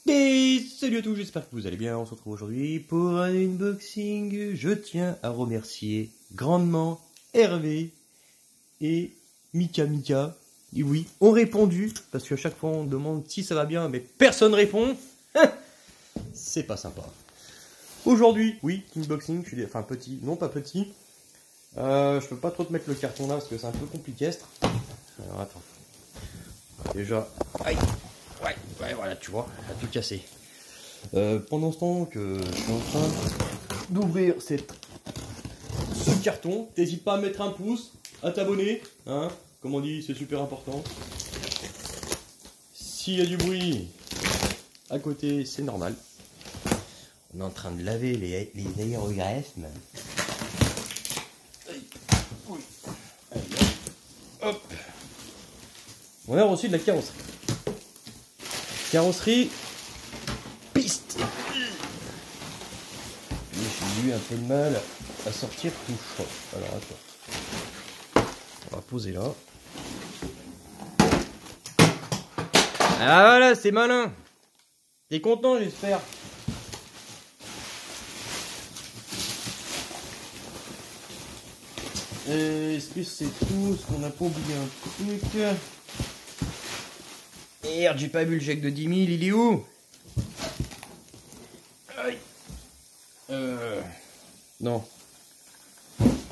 Et salut à tous, j'espère que vous allez bien. On se retrouve aujourd'hui pour un unboxing. Je tiens à remercier grandement Hervé et Mika. Et oui, ont répondu, parce qu'à chaque fois on demande si ça va bien, mais personne répond. C'est pas sympa. Aujourd'hui, oui, unboxing, je suis enfin petit, non pas petit. Je peux pas trop te mettre le carton là parce que c'est un peu compliqué. Alors attends. Déjà, aïe. Ouais, voilà, tu vois, elle a tout cassé. Pendant ce temps que je suis en train d'ouvrir ce carton, t'hésites pas à mettre un pouce, à t'abonner, hein, comme on dit, c'est super important. S'il y a du bruit à côté, c'est normal. On est en train de laver les aérogreffes. Hop. On a reçu de la carrosserie. Carrosserie piste. J'ai eu un peu de mal à sortir tout chaud. Alors attends. On va poser là. Ah voilà, c'est malin. T'es content, j'espère. Est-ce que c'est tout? Est-ce qu'on n'a pas oublié un truc? Merde, j'ai pas vu le chèque de 10 000, il est où? Aïe. Non.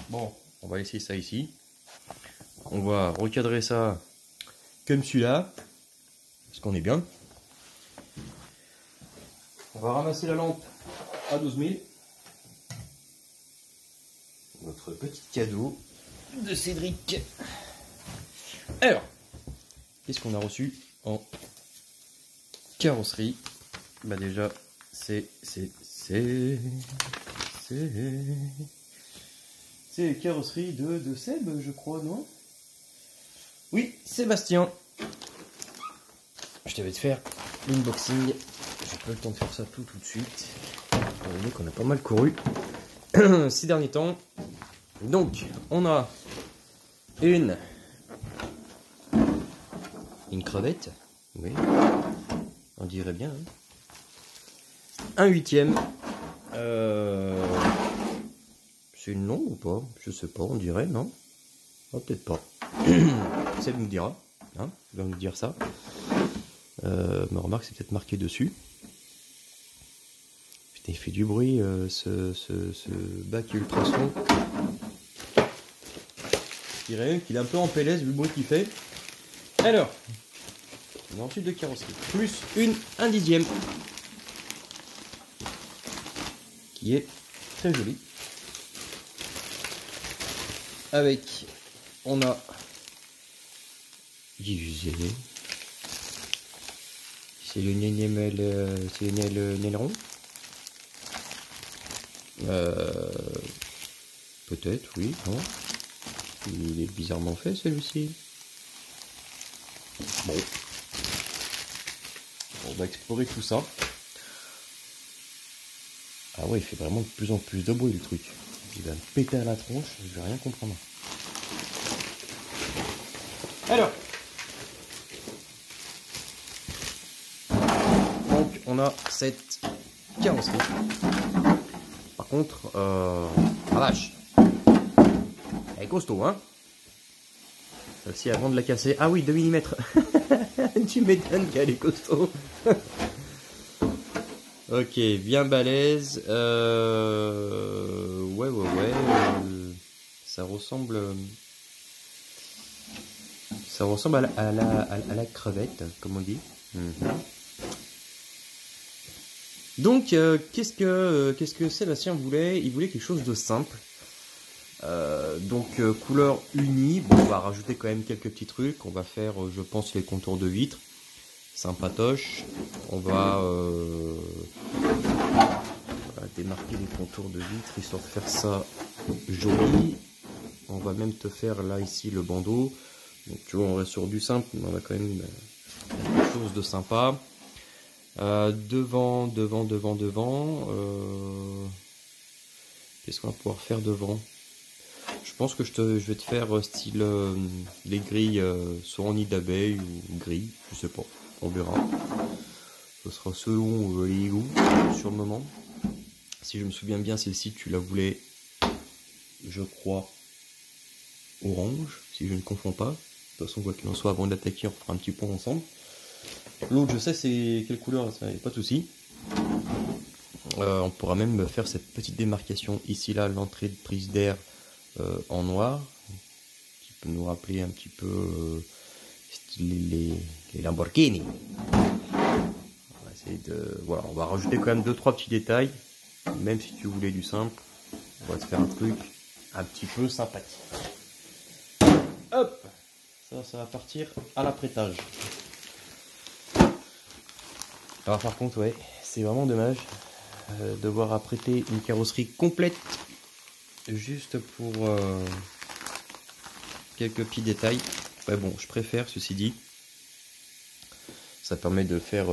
Bon, on va laisser ça ici. On va recadrer ça comme celui-là. Parce qu'on est bien. On va ramasser la lampe à 12 000. Notre petit cadeau de Cédric. Alors, qu'est-ce qu'on a reçu en carrosserie? Bah déjà, c'est les carrosseries de Seb, je crois, non? Oui, Sébastien. Je devais te faire l'unboxing. J'ai pas le temps de faire ça tout de suite. Étant donné qu'on a pas mal couru ces derniers temps. Donc, on a une crevette. Oui, on dirait bien. Hein. Un 8e. C'est une longue ou pas? Je sais pas, on dirait, non? Oh, peut-être pas. Ça nous dira. Hein, il va nous dire ça. Mais remarque, c'est peut-être marqué dessus. Putain, il fait du bruit, ce bac ultrason. Je dirais qu'il est un peu en PLS vu le bruit qu'il fait. Alors, on a ensuite de carrosserie. Plus un 10e. Qui est très joli. Avec, on a diffusé. C'est le aileron. Peut-être, oui, non. Il est bizarrement fait celui-ci. Bon. On va explorer tout ça. Ah ouais, il fait vraiment de plus en plus de bruit le truc. Il va me péter à la tronche, je vais rien comprendre. Alors. Donc on a cette carrosserie. Par contre, la vache. Elle est costaud, hein. Celle-ci, avant de la casser... Ah oui, 2 mm. Tu m'étonnes qu'elle est costaud. Ok, bien balèze. Ouais. Ça ressemble à la crevette, comme on dit. Donc, qu'est-ce que Sébastien voulait? Il voulait quelque chose de simple. Donc couleur unie. Bon, on va rajouter quand même quelques petits trucs. On va faire, je pense, les contours de vitre. Sympatoche. On va démarquer les contours de vitre histoire de faire ça joli. On va même te faire là ici le bandeau. Donc tu vois, on reste sur du simple, mais on a quand même quelque chose de sympa. Devant. Qu'est-ce qu'on va pouvoir faire devant? Je pense que je vais te faire style les grilles soit en nid d'abeille ou gris, je sais pas, on verra. Ce sera selon les goûts sur le moment. Si je me souviens bien, celle-ci tu la voulais, je crois, orange, si je ne confonds pas. De toute façon, quoi qu'il en soit, avant d'attaquer, on fera un petit point ensemble. L'autre, je sais c'est quelle couleur, ça n'y a pas de souci. On pourra même faire cette petite démarcation ici, là, l'entrée de prise d'air en noir, qui peut nous rappeler un petit peu les Lamborghini. On va essayer de, voilà, on va rajouter quand même 2-3 petits détails, même si tu voulais du simple, on va te faire un truc un petit peu sympathique. Hop, ça va partir à l'apprêtage. Alors par contre, ouais, c'est vraiment dommage devoir apprêter une carrosserie complète juste pour quelques petits détails. Ouais, bon, je préfère, ceci dit. Ça permet de faire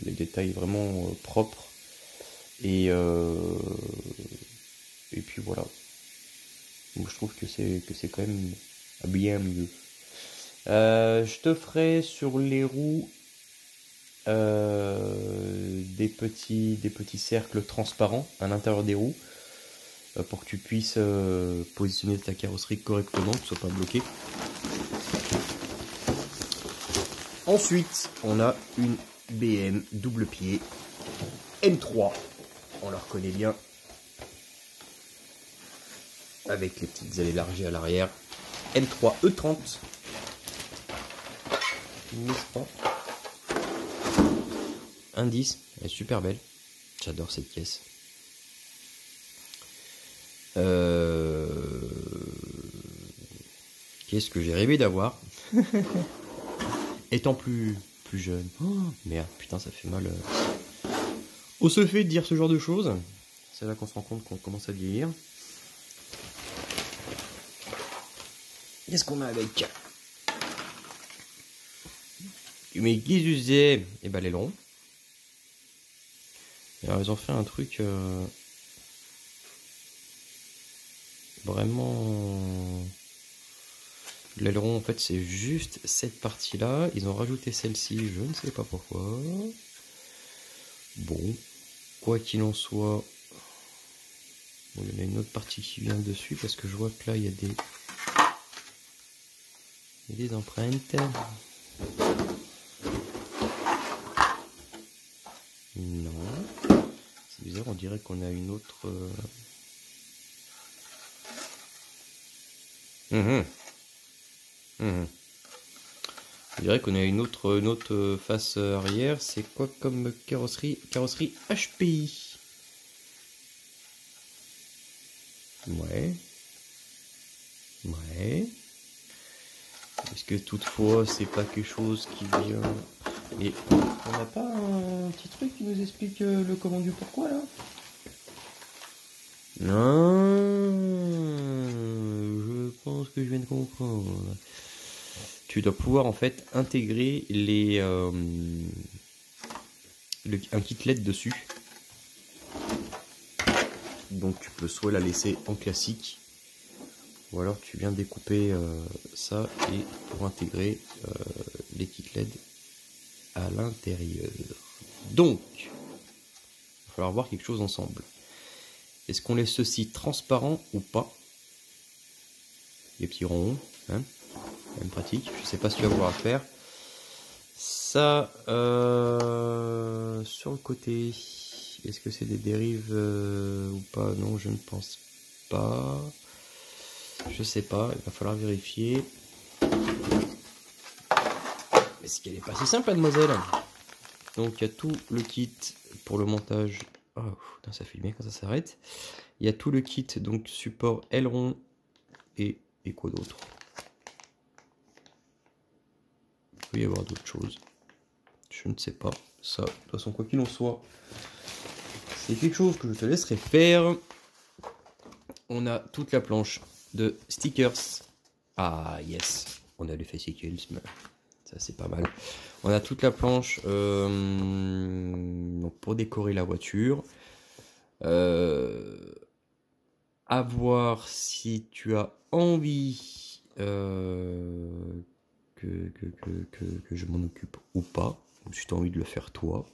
les détails vraiment propres. Et puis voilà. Donc, je trouve que c'est quand même bien mieux. Je te ferai sur les roues des petits cercles transparents à l'intérieur des roues pour que tu puisses positionner ta carrosserie correctement, que tu ne sois pas bloqué. Ensuite, on a une BM double pied M3. On la reconnaît bien avec les petites ailes élargies à l'arrière. M3 E30. N'est-ce pas? Indice, elle est super belle. J'adore cette pièce. Qu'est-ce que j'ai rêvé d'avoir étant plus jeune. Oh, merde, putain, ça fait mal. Au se fait de dire ce genre de choses. C'est là qu'on se rend compte qu'on commence à vieillir. Qu'est-ce qu'on a avec? Mais qu'est-ce que c'est? Eh ben, l'aileron. Alors, ils ont fait un truc vraiment. L'aileron, en fait, c'est juste cette partie-là. Ils ont rajouté celle-ci, je ne sais pas pourquoi. Bon, quoi qu'il en soit, bon, il y en a une autre partie qui vient dessus parce que je vois que là, il y a des empreintes. Non. C'est bizarre, on dirait qu'on a une autre... On dirait qu'on a une autre face arrière. C'est quoi comme carrosserie? Carrosserie HPI. Ouais. Ouais. Est-ce que toutefois c'est pas quelque chose qui vient... Et on n'a pas un petit truc qui nous explique le comment du pourquoi là? Non, je pense que je viens de comprendre. Tu dois pouvoir en fait intégrer un kit LED dessus. Donc tu peux soit la laisser en classique, ou alors tu viens découper ça et pour intégrer les kits LED à l'intérieur. Donc, il va falloir voir quelque chose ensemble. Est-ce qu'on laisse ceci transparent ou pas? Les petits ronds, hein, même pratique. Je sais pas si tu vas pouvoir faire. Ça, sur le côté, est-ce que c'est des dérives ou pas? Non, je ne pense pas. Je sais pas, il va falloir vérifier. Est-ce qu'elle est pas si simple, mademoiselle? Donc il y a tout le kit pour le montage. Oh, putain, ça fait bien quand ça s'arrête. Il y a tout le kit, donc support aileron et quoi d'autre? Il peut y avoir d'autres choses. Je ne sais pas. Ça, de toute façon, quoi qu'il en soit, c'est quelque chose que je te laisserai faire. On a toute la planche de stickers. Ah, yes. On a les fascicles, mais ça, c'est pas mal. On a toute la planche donc pour décorer la voiture. À voir si tu as envie que je m'en occupe ou pas. si tu as envie de le faire toi.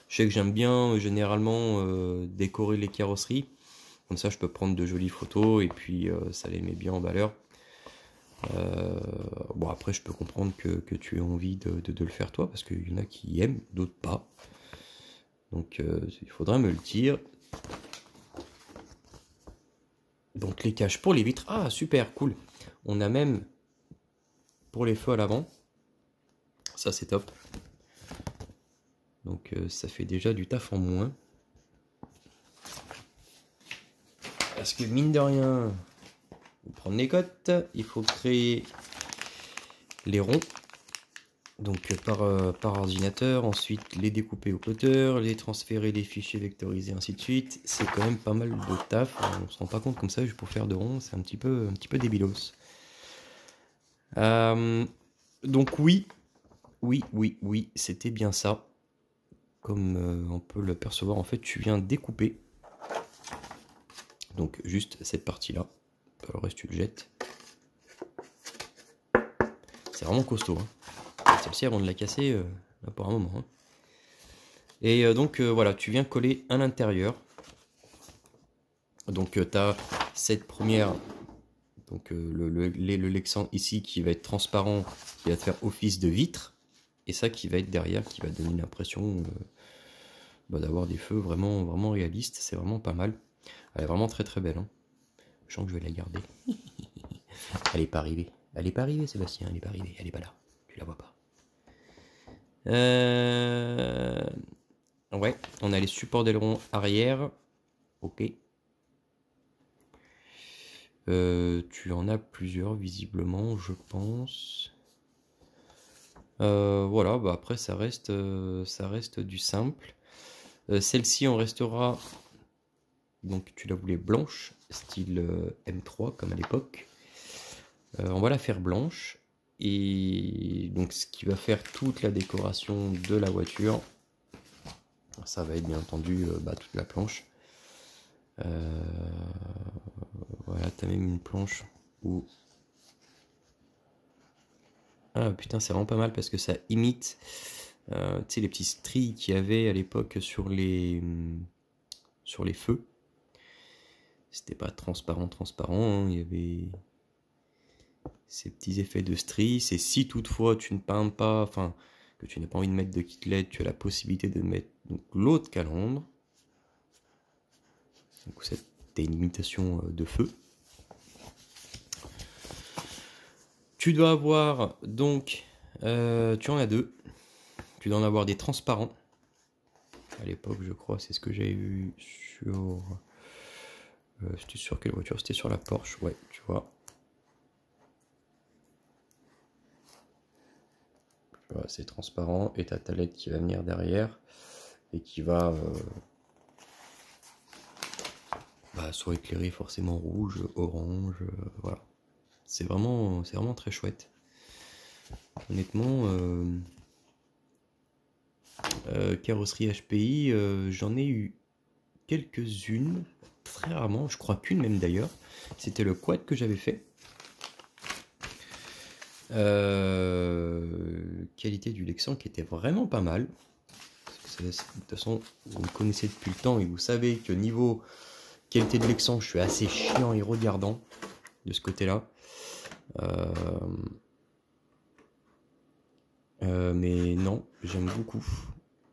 Je sais que j'aime bien généralement décorer les carrosseries. Comme ça, je peux prendre de jolies photos et puis ça les met bien en valeur. Bon, après, je peux comprendre que tu aies envie de le faire toi, parce qu'il y en a qui aiment, d'autres pas. Donc, il faudra me le dire. Donc, les caches pour les vitres. Ah, super, cool. On a même pour les feux à l'avant. Ça, c'est top. Donc, ça fait déjà du taf en moins. Parce que mine de rien, faut prendre les cotes, il faut créer les ronds, donc par ordinateur, ensuite les découper au plotter, les transférer, les fichiers vectorisés, ainsi de suite. C'est quand même pas mal de taf, on se rend pas compte comme ça, juste pour faire de ronds, c'est un petit peu débilos. Donc oui, c'était bien ça. Comme on peut le percevoir, en fait, tu viens découper. Donc juste cette partie-là. Le reste, tu le jettes. C'est vraiment costaud. Hein. Celle-ci, avant de la casser, pour un moment. Hein. Et donc, voilà, tu viens coller à l'intérieur. Donc, tu as cette première... Donc, le lexan ici qui va être transparent, qui va te faire office de vitre. Et ça qui va être derrière, qui va donner l'impression d'avoir des feux vraiment, vraiment réalistes. C'est vraiment pas mal. Elle est vraiment très très belle. Hein. Je sens que je vais la garder. Elle n'est pas arrivée. Elle n'est pas arrivée, Sébastien. Elle n'est pas arrivée. Elle n'est pas là. Tu la vois pas. Ouais, on a les supports d'aileron arrière. Ok. Tu en as plusieurs, visiblement, je pense. Voilà, bah après, ça reste du simple. Celle-ci, on restera... Donc, tu la voulais blanche, style M3, comme à l'époque. On va la faire blanche. Et donc, ce qui va faire toute la décoration de la voiture, ça va être bien entendu toute la planche. Voilà, t'as même une planche où... Ah putain, c'est vraiment pas mal parce que ça imite tu sais, les petits stries qu'il y avait à l'époque sur les feux. C'était pas transparent, hein. Il y avait ces petits effets de stries. C'est si toutefois tu ne peins pas, enfin, que tu n'as pas envie de mettre de kit LED, tu as la possibilité de mettre l'autre calandre. Donc c'était une imitation de feu. Tu dois avoir donc, tu en as deux. Tu dois en avoir des transparents. À l'époque, je crois, c'est ce que j'ai eu sur... c'était sur quelle voiture? C'était sur la Porsche, ouais, tu vois. Voilà, c'est transparent. Et ta LED qui va venir derrière. Et qui va... soit éclairer forcément rouge, orange, voilà. C'est vraiment très chouette. Honnêtement... carrosserie HPI, j'en ai eu quelques-unes, très rarement, je crois qu'une même d'ailleurs. C'était le quad que j'avais fait. Qualité du Lexan qui était vraiment pas mal. De toute façon, vous me connaissez depuis le temps et vous savez que niveau qualité de Lexan, je suis assez chiant et regardant de ce côté-là. Mais non, j'aime beaucoup.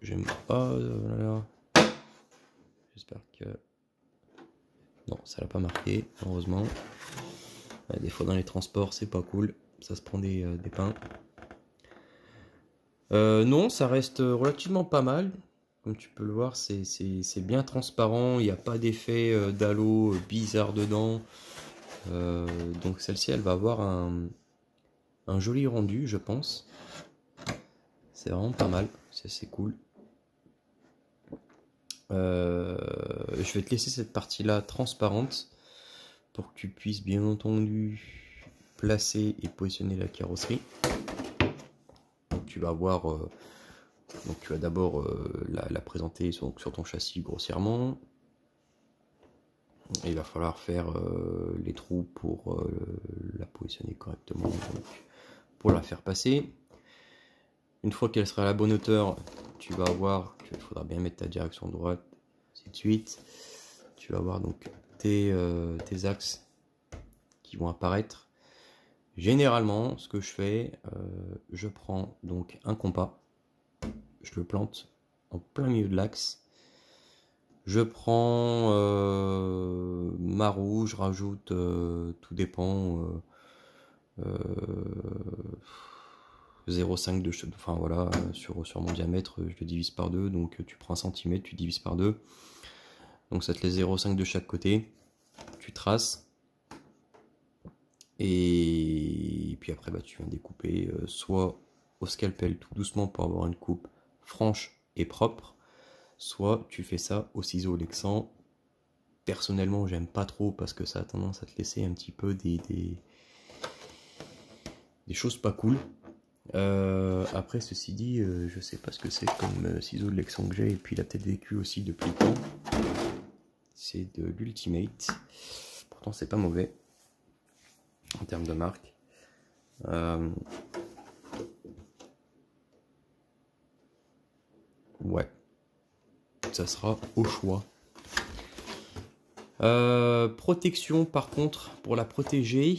J'aime pas. J'espère que. Non, ça l'a pas marqué, heureusement. Des fois dans les transports, c'est pas cool. Ça se prend des pains. Non, ça reste relativement pas mal. Comme tu peux le voir, c'est bien transparent. Il n'y a pas d'effet d'halo bizarre dedans. Donc celle-ci, elle va avoir un joli rendu, je pense. C'est vraiment pas mal. C'est cool. Je vais te laisser cette partie-là transparente pour que tu puisses bien entendu placer et positionner la carrosserie. Donc tu vas avoir, donc tu vas d'abord la présenter sur ton châssis grossièrement. Et il va falloir faire les trous pour la positionner correctement, donc, pour la faire passer. Une fois qu'elle sera à la bonne hauteur, tu vas voir qu'il faudra bien mettre ta direction droite, ainsi de suite. Tu vas voir donc tes axes qui vont apparaître. Généralement, ce que je fais, je prends donc un compas, je le plante en plein milieu de l'axe. Je prends ma roue, je rajoute, tout dépend, 0,5 de enfin voilà, sur mon diamètre, je le divise par 2, donc tu prends 1 cm, tu divises par 2. Donc ça te laisse 0,5 de chaque côté. Tu traces. Et puis après, bah, tu viens découper soit au scalpel tout doucement pour avoir une coupe franche et propre, soit tu fais ça au ciseau Lexan. Personnellement, j'aime pas trop parce que ça a tendance à te laisser un petit peu des choses pas cool. Après, ceci dit, je sais pas ce que c'est comme ciseau de Lexan que j'ai, et puis il a peut-être vécu aussi depuis le temps. C'est de l'Ultimate. Pourtant, c'est pas mauvais en termes de marque. Ouais, ça sera au choix. Protection, par contre, pour la protéger,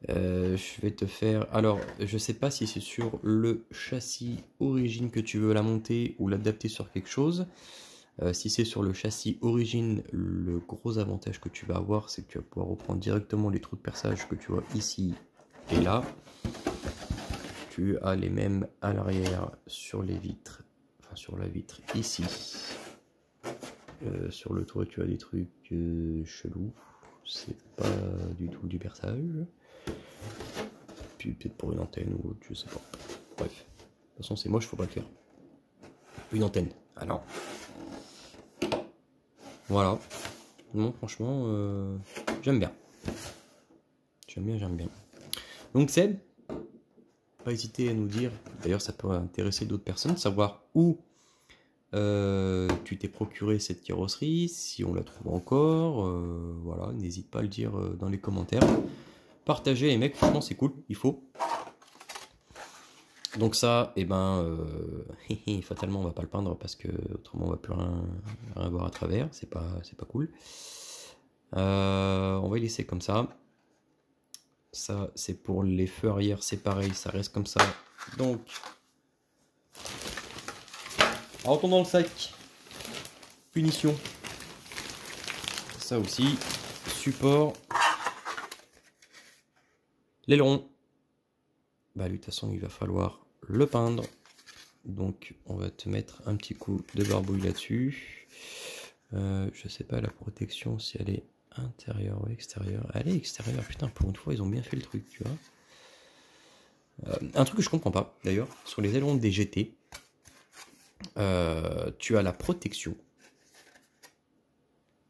je vais te faire. Alors, je sais pas si c'est sur le châssis origine que tu veux la monter ou l'adapter sur quelque chose. Si c'est sur le châssis origine, le gros avantage que tu vas avoir, c'est que tu vas pouvoir reprendre directement les trous de perçage que tu vois ici et là. Tu as les mêmes à l'arrière sur les vitres, enfin sur la vitre ici. Sur le toit, tu as des trucs chelous. C'est pas du tout du perçage. Puis peut-être pour une antenne ou autre, je sais pas. Bref, de toute façon, c'est moche, faut pas le faire. Une antenne, ah non. Voilà. Non, franchement, j'aime bien. J'aime bien. Donc Seb, pas hésiter à nous dire, d'ailleurs ça peut intéresser d'autres personnes, savoir où tu t'es procuré cette carrosserie, si on la trouve encore, voilà, n'hésite pas à le dire dans les commentaires. Partagez les mecs, franchement c'est cool, il faut. Donc ça, et fatalement on va pas le peindre parce que autrement on va plus rien voir à travers, c'est pas cool. On va y laisser comme ça. Ça c'est pour les feux arrière, c'est pareil, ça reste comme ça. Donc, rentrons dans le sac. Punition. Ça aussi, support. L'aileron. Bah lui de toute façon il va falloir le peindre. Donc on va te mettre un petit coup de barbouille là-dessus. Je sais pas la protection si elle est intérieure ou extérieure. Elle est extérieure, putain, pour une fois ils ont bien fait le truc, tu vois. Un truc que je comprends pas d'ailleurs, sur les ailerons des GT, tu as la protection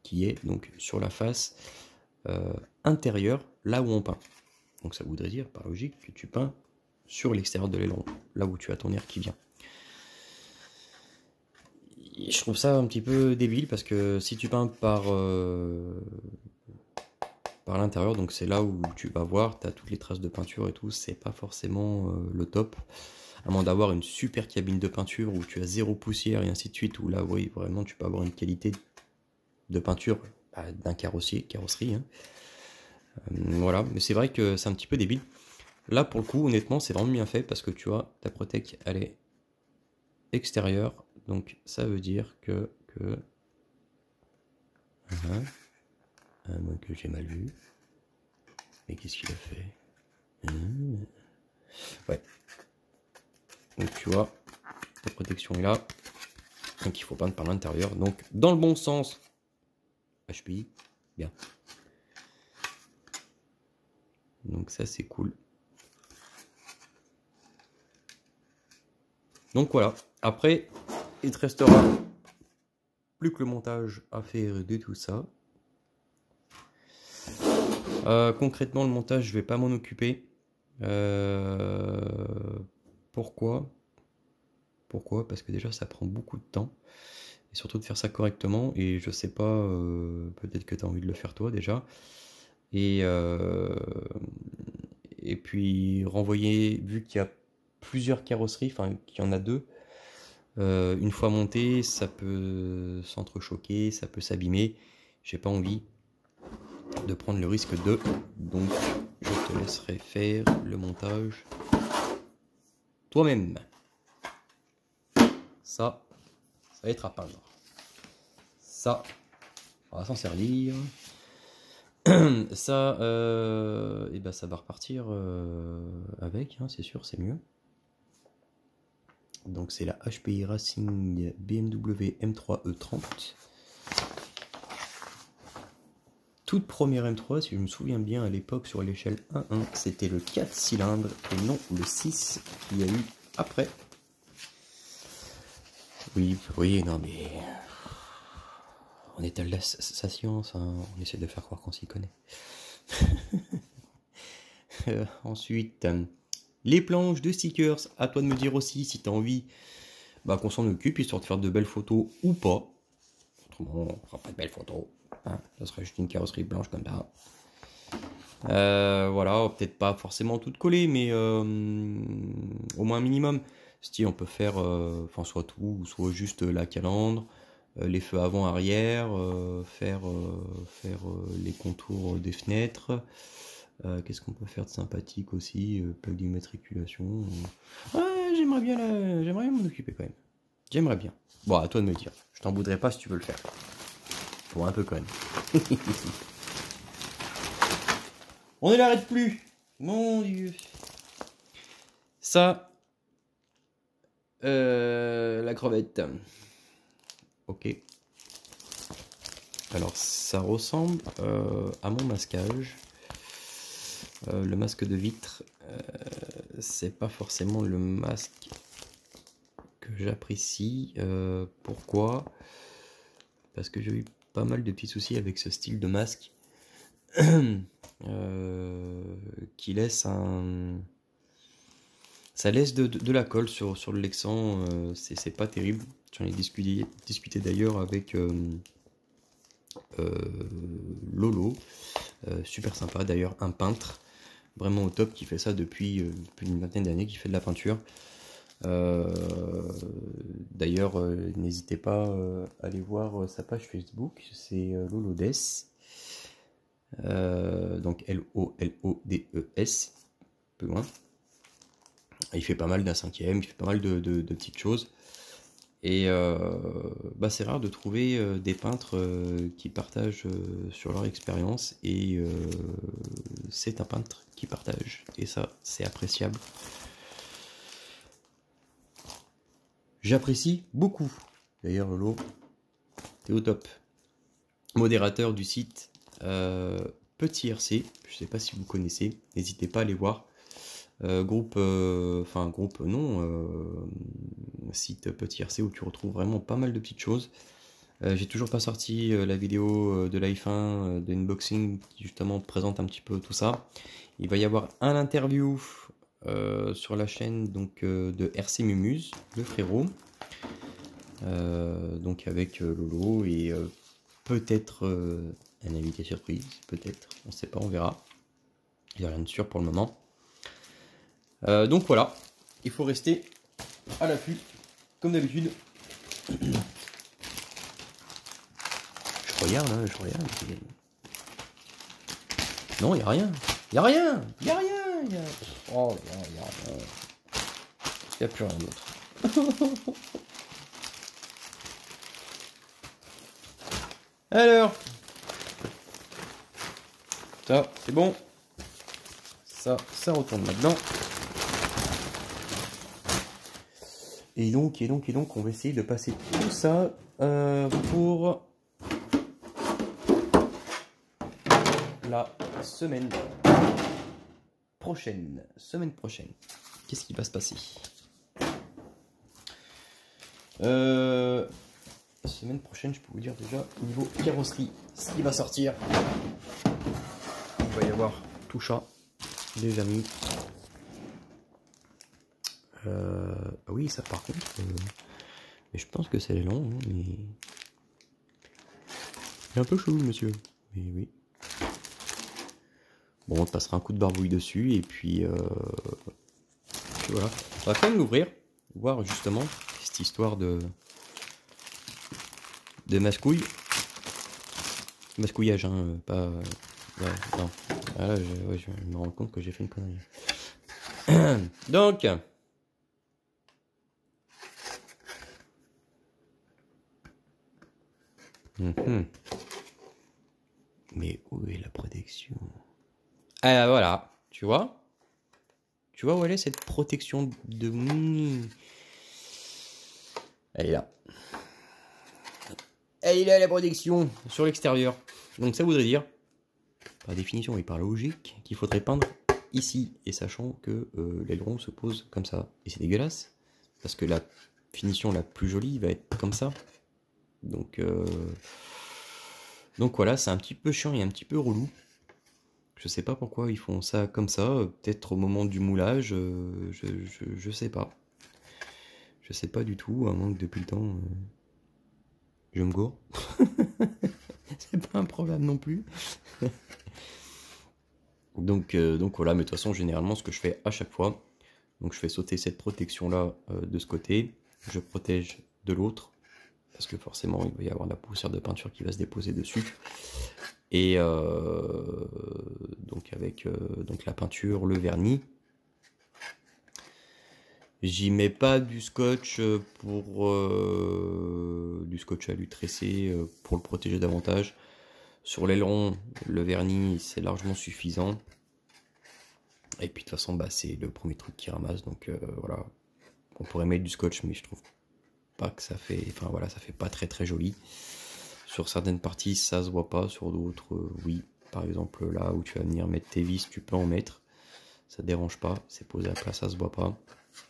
qui est donc sur la face intérieure, là où on peint. Donc ça voudrait dire par logique que tu peins sur l'extérieur de l'aileron, là où tu as ton air qui vient. Et je trouve ça un petit peu débile parce que si tu peins par l'intérieur, donc c'est là où tu vas voir, tu as toutes les traces de peinture et tout, c'est pas forcément le top. À moins d'avoir une super cabine de peinture où tu as zéro poussière et ainsi de suite, où là oui vraiment tu peux avoir une qualité de peinture d'un carrosserie. Hein. Voilà, mais c'est vrai que c'est un petit peu débile. Là pour le coup honnêtement c'est vraiment bien fait parce que tu vois ta Protec elle est extérieure, donc ça veut dire que moi que j'ai mal vu. Mais qu'est-ce qu'il a fait? Ouais. Donc tu vois, ta protection est là. Donc il faut peindre par l'intérieur. Donc dans le bon sens. HPI. Bien. Donc ça c'est cool. Donc voilà. Après, il te restera plus que le montage à faire de tout ça. Concrètement, le montage, je vais pas m'en occuper. Pourquoi? Parce que déjà, ça prend beaucoup de temps. Et surtout de faire ça correctement. Et je sais pas, peut-être que tu as envie de le faire toi déjà. Et et puis renvoyer, vu qu'il y a plusieurs carrosseries, enfin qu'il y en a deux, une fois monté, ça peut s'entrechoquer, ça peut s'abîmer. J'ai pas envie de prendre le risque de, donc je te laisserai faire le montage toi-même. Ça va être à peindre. Ça, on va s'en servir. Ça, et ben ça va repartir avec, hein, c'est sûr, c'est mieux. Donc c'est la HPI Racing BMW M3 E30. Toute première M3, si je me souviens bien, à l'époque sur l'échelle 1.1, c'était le 4 cylindres et non le 6 qu'il y a eu après. Oui, oui, non mais... On étale sa science, hein. On essaie de faire croire qu'on s'y connaît. Ensuite, les planches de stickers, à toi de me dire aussi si tu as envie qu'on s'en occupe, histoire de faire de belles photos ou pas. Autrement, on fera pas de belles photos. Hein. Ça serait juste une carrosserie blanche comme ça. Voilà, peut-être pas forcément toutes collées, mais au moins un minimum. Si on peut faire soit tout, soit juste la calandre, les feux avant, arrière, faire les contours des fenêtres. Qu'est-ce qu'on peut faire de sympathique aussi, plaque d'immatriculation. Ouais, j'aimerais bien m'en occuper quand même. J'aimerais bien. Bon, à toi de me dire. Je t'en voudrais pas si tu veux le faire. Bon, un peu quand même. On ne l'arrête plus. Mon Dieu. Ça, la crevette. Ok. Alors, ça ressemble à mon masquage. Le masque de vitre, c'est pas forcément le masque que j'apprécie. Pourquoi? Parce que j'ai eu pas mal de petits soucis avec ce style de masque qui laisse un... Ça laisse de la colle sur le Lexan, c'est pas terrible. J'en ai discuté d'ailleurs avec Lolo, super sympa d'ailleurs, un peintre vraiment au top qui fait ça depuis plus d'une vingtaine d'années, qui fait de la peinture. D'ailleurs, n'hésitez pas à aller voir sa page Facebook, c'est Lolodes, donc L-O-L-O-D-E-S, peu loin. Il fait pas mal d'un cinquième, il fait pas mal de petites choses. Et c'est rare de trouver des peintres qui partagent sur leur expérience, et c'est un peintre qui partage, et ça c'est appréciable. J'apprécie beaucoup. D'ailleurs Lolo, t'es au top. Modérateur du site Petit RC, je sais pas si vous connaissez, n'hésitez pas à aller voir. Site Petit RC où tu retrouves vraiment pas mal de petites choses. J'ai toujours pas sorti la vidéo de l'iPhone de unboxing qui justement présente un petit peu tout ça. Il va y avoir un interview sur la chaîne donc de RC Mumuse, le frérot, donc avec Lolo, et peut-être un invité surprise, peut-être, on sait pas, on verra. Il n'y a rien de sûr pour le moment. Donc voilà, il faut rester à l'affût, comme d'habitude. Je regarde. Non, il n'y a rien. Il n'y a rien. Oh, il n'y a rien. Il n'y a plus rien d'autre. Alors, ça, c'est bon. Ça retourne là-dedans. Et donc, on va essayer de passer tout ça pour la semaine prochaine. Qu'est-ce qui va se passer? Semaine prochaine, je peux vous dire déjà, niveau carrosserie, ce qui va sortir. Il va y avoir tout ça, déjà mis. Oui, ça par contre, mais je pense que c'est long, hein, mais c'est un peu chelou, monsieur. Mais oui. Bon, on passera un coup de barbouille dessus et puis voilà. On va quand même l'ouvrir, voir justement cette histoire de mascouille. Mascouillage, hein, pas... ouais, non. Ah là, je me rends compte que j'ai fait une connerie. Donc... Mais où est la protection? Ah voilà, tu vois? Tu vois où elle est cette protection de... Elle est là. Elle est là la protection sur l'extérieur. Donc ça voudrait dire, par définition et par logique, qu'il faudrait peindre ici. Et sachant que l'aileron se pose comme ça. Et c'est dégueulasse. Parce que la finition la plus jolie va être comme ça. Donc voilà, c'est un petit peu chiant et un petit peu relou. Je sais pas pourquoi ils font ça comme ça. Peut-être au moment du moulage. Je sais pas. Je sais pas du tout. À moins que depuis le temps, je me gourre. C'est pas un problème non plus. donc voilà, mais de toute façon, généralement, ce que je fais à chaque fois, donc je fais sauter cette protection-là de ce côté. Je protège de l'autre. Parce que forcément, il va y avoir de la poussière de peinture qui va se déposer dessus. Et donc avec donc la peinture, le vernis. J'y mets pas du scotch pour du scotch alu tressé pour le protéger davantage. Sur l'aileron, le vernis c'est largement suffisant. Et puis de toute façon, bah, c'est le premier truc qui ramasse. Donc voilà, on pourrait mettre du scotch, mais je trouve pas que ça fait, enfin voilà, ça fait pas très très joli. Sur certaines parties, ça se voit pas. Sur d'autres, oui. Par exemple, là où tu vas venir mettre tes vis, tu peux en mettre. Ça dérange pas. C'est posé à plat, ça se voit pas.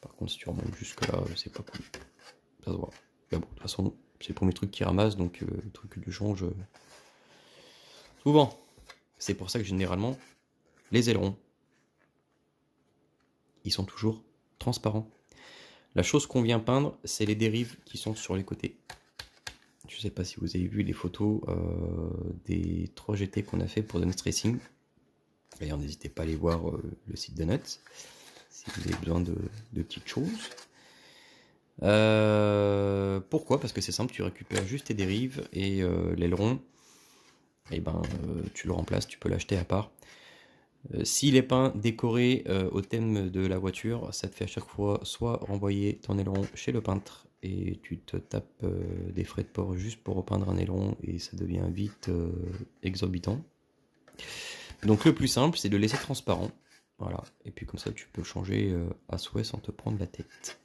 Par contre, si tu remontes jusque là, c'est pas cool. Ça se voit. Mais bon, de toute façon, c'est le premier truc qui ramasse, donc le truc que tu changes souvent. C'est pour ça que généralement, les ailerons, ils sont toujours transparents. La chose qu'on vient peindre, c'est les dérives qui sont sur les côtés. Je ne sais pas si vous avez vu les photos des 3 GT qu'on a fait pour The Nuts Racing. D'ailleurs, n'hésitez pas à aller voir le site de Nuts si vous avez besoin de petites choses. Pourquoi? Parce que c'est simple, tu récupères juste tes dérives et l'aileron, et ben, tu le remplaces, tu peux l'acheter à part. S'il est peint décoré au thème de la voiture, ça te fait à chaque fois soit renvoyer ton aileron chez le peintre et tu te tapes des frais de port juste pour repeindre un aileron et ça devient vite exorbitant. Donc le plus simple, c'est de le laisser transparent. Voilà, et puis comme ça tu peux le changer à souhait sans te prendre la tête.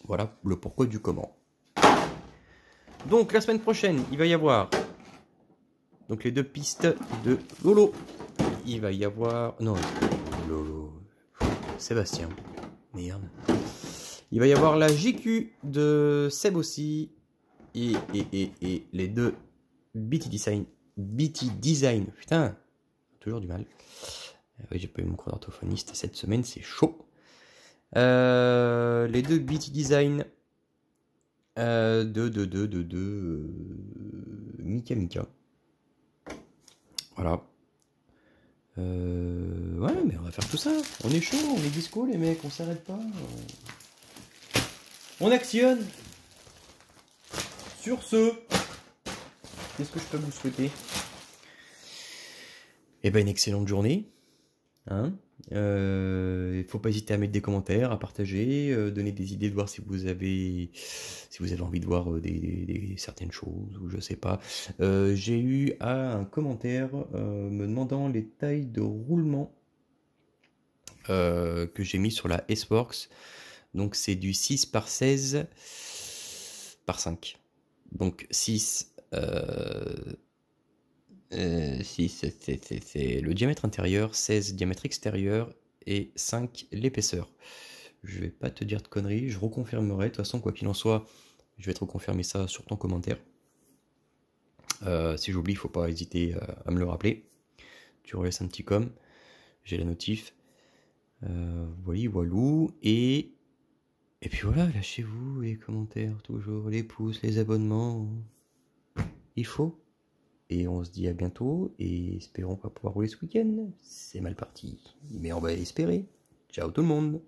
Voilà le pourquoi du comment. Donc la semaine prochaine, il va y avoir donc les 2 pistes de Lolo. Il va y avoir... Non, Lolo... Sébastien. Merde. Il va y avoir la JQ de Seb aussi. Et les 2 BT Design. Putain, toujours du mal. Oui, j'ai pas eu mon cours d'orthophoniste cette semaine, c'est chaud. Les 2 BT Design de Mika. Voilà. Ouais, mais on va faire tout ça. On est chaud, on est disco, les mecs, on s'arrête pas. On actionne. Sur ce, qu'est-ce que je peux vous souhaiter? Eh ben, une excellente journée. Hein, faut pas hésiter à mettre des commentaires, à partager, donner des idées, de voir si vous avez envie de voir certaines choses ou je sais pas. J'ai eu un commentaire me demandant les tailles de roulement que j'ai mis sur la S-Works. Donc c'est du 6 par 16 par 5. Donc 6 c'est le diamètre intérieur, 16 diamètre extérieur et 5 l'épaisseur. Je vais pas te dire de conneries, je reconfirmerai. De toute façon, quoi qu'il en soit, je vais te reconfirmer ça sur ton commentaire. Si j'oublie, il faut pas hésiter à me le rappeler. Tu relaisses un petit com, j'ai la notif. Voilà, voilou. Et puis voilà, lâchez-vous les commentaires, toujours les pouces, les abonnements. Il faut. Et on se dit à bientôt, et espérons pas pouvoir rouler ce week-end. C'est mal parti, mais on va espérer. Ciao tout le monde!